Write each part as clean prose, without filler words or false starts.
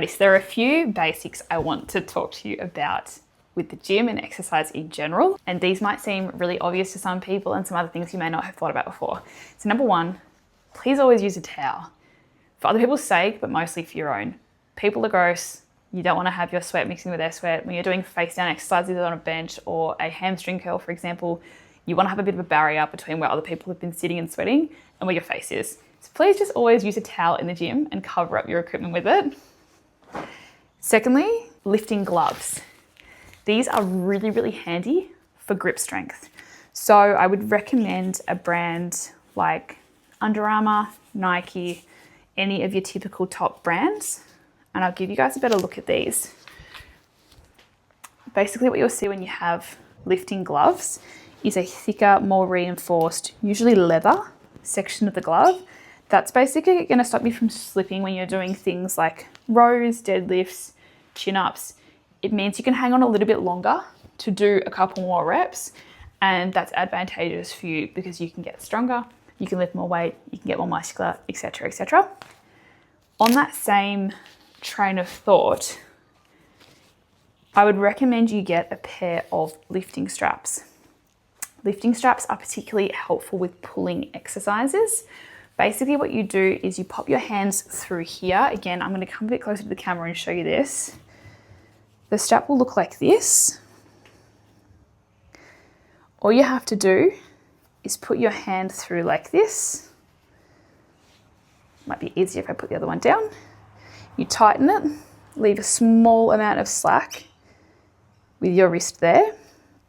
There are a few basics I want to talk to you about with the gym and exercise in general. And these might seem really obvious to some people and some other things you may not have thought about before. So number one, please always use a towel. For other people's sake, but mostly for your own. People are gross. You don't want to have your sweat mixing with their sweat. When you're doing face down exercises on a bench or a hamstring curl, for example, you want to have a bit of a barrier between where other people have been sitting and sweating and where your face is. So please just always use a towel in the gym and cover up your equipment with it. Secondly, lifting gloves. These are really, really handy for grip strength. So I would recommend a brand like Under Armour, Nike, any of your typical top brands. And I'll give you guys a better look at these. Basically what you'll see when you have lifting gloves is a thicker, more reinforced, usually leather section of the glove. That's basically going to stop you from slipping when you're doing things like rows, deadlifts, chin-ups. It means you can hang on a little bit longer to do a couple more reps, and that's advantageous for you because you can get stronger, you can lift more weight, you can get more muscular, etc., etc. On that same train of thought, I would recommend you get a pair of lifting straps. Lifting straps are particularly helpful with pulling exercises. Basically what you do is you pop your hands through here. Again, I'm going to come a bit closer to the camera and show you this. The strap will look like this. All you have to do is put your hand through like this. Might be easier if I put the other one down. You tighten it, leave a small amount of slack with your wrist there,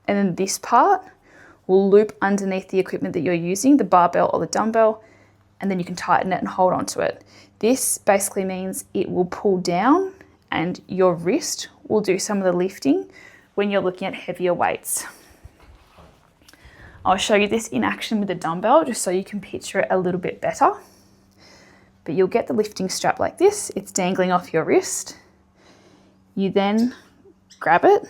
and then this part will loop underneath the equipment that you're using, the barbell or the dumbbell, and then you can tighten it and hold on to it. This basically means it will pull down and your wrist will do some of the lifting when you're looking at heavier weights. I'll show you this in action with the dumbbell just so you can picture it a little bit better. But you'll get the lifting strap like this. It's dangling off your wrist. You then grab it,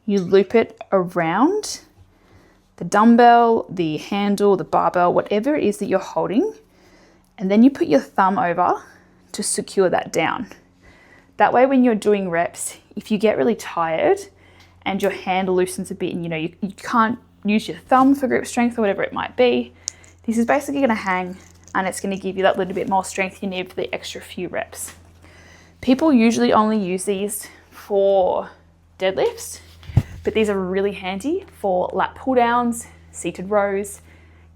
you loop it around the dumbbell, the handle, the barbell, whatever it is that you're holding, and then you put your thumb over to secure that down. That way when you're doing reps, if you get really tired and your hand loosens a bit and you can't use your thumb for grip strength or whatever it might be, this is basically going to hang and it's going to give you that little bit more strength you need for the extra few reps. People usually only use these for deadlifts, but these are really handy for lat pull downs, seated rows,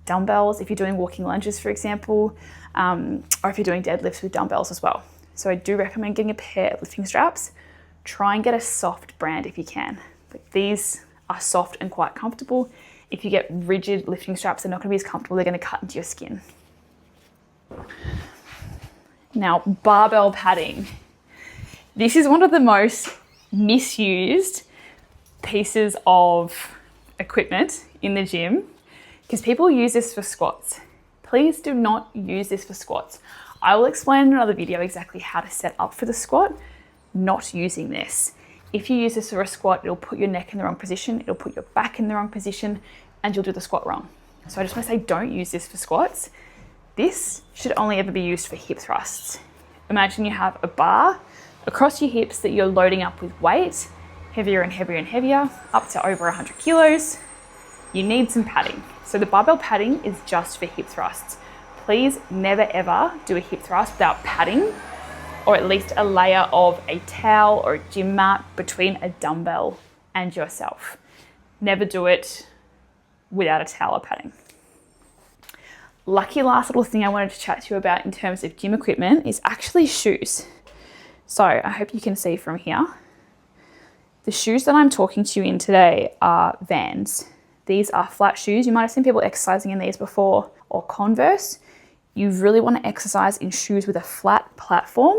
dumbbells, if you're doing walking lunges, for example, or if you're doing deadlifts with dumbbells as well. So I do recommend getting a pair of lifting straps. Try and get a soft brand if you can. But these are soft and quite comfortable. If you get rigid lifting straps, they're not going to be as comfortable. They're going to cut into your skin. Now, barbell padding. This is one of the most misused pieces of equipment in the gym because people use this for squats. Please do not use this for squats. I will explain in another video exactly how to set up for the squat, not using this. If you use this for a squat, it'll put your neck in the wrong position, it'll put your back in the wrong position, and you'll do the squat wrong. So I just want to say don't use this for squats. This should only ever be used for hip thrusts. Imagine you have a bar across your hips that you're loading up with weight, heavier and heavier and heavier, up to over 100 kilos. You need some padding. So the barbell padding is just for hip thrusts. Please never ever do a hip thrust without padding, or at least a layer of a towel or a gym mat between a dumbbell and yourself. Never do it without a towel or padding. Lucky last little thing I wanted to chat to you about in terms of gym equipment is actually shoes. So I hope you can see from here. The shoes that I'm talking to you in today are Vans. These are flat shoes. You might have seen people exercising in these before, or Converse. You really want to exercise in shoes with a flat platform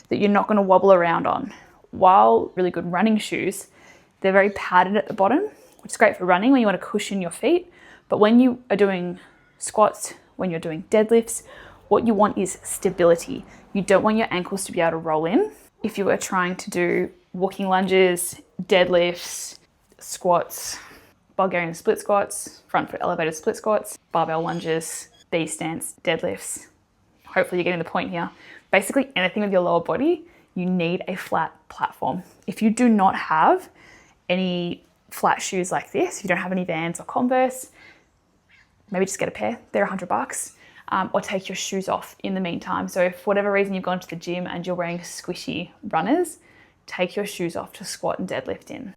that you're not going to wobble around on. While really good running shoes, they're very padded at the bottom, which is great for running when you want to cushion your feet. But when you are doing squats, when you're doing deadlifts, what you want is stability. You don't want your ankles to be able to roll in. If you were trying to do walking lunges, deadlifts, squats, Bulgarian split squats, front foot elevated split squats, barbell lunges, B stance, deadlifts. Hopefully you're getting the point here. Basically anything with your lower body, you need a flat platform. If you do not have any flat shoes like this, you don't have any Vans or Converse, maybe just get a pair, they're $100, or take your shoes off in the meantime. So if for whatever reason you've gone to the gym and you're wearing squishy runners, take your shoes off to squat and deadlift in.